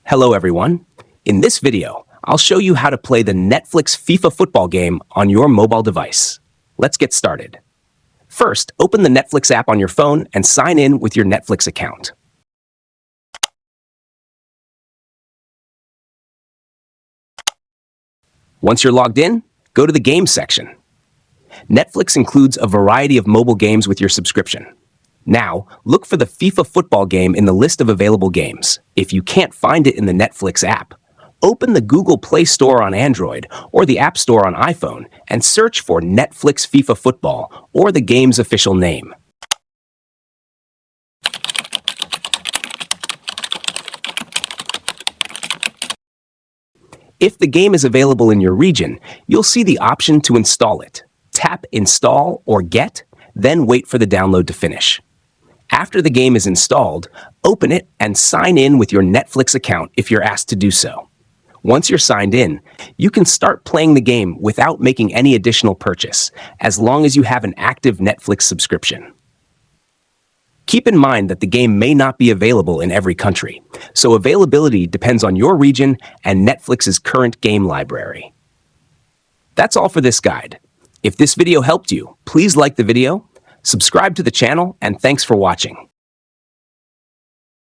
Hello everyone. In this video, I'll show you how to play the Netflix FIFA football game on your mobile device. Let's get started. First, open the Netflix app on your phone and sign in with your Netflix account. Once you're logged in, go to the Games section. Netflix includes a variety of mobile games with your subscription. Now, look for the FIFA football game in the list of available games. If you can't find it in the Netflix app, open the Google Play Store on Android or the App Store on iPhone and search for Netflix FIFA Football or the game's official name. If the game is available in your region, you'll see the option to install it. Tap Install or Get, then wait for the download to finish. After the game is installed, open it and sign in with your Netflix account if you're asked to do so. Once you're signed in, you can start playing the game without making any additional purchase, as long as you have an active Netflix subscription. Keep in mind that the game may not be available in every country, so availability depends on your region and Netflix's current game library. That's all for this guide. If this video helped you, please like the video, subscribe to the channel, and thanks for watching.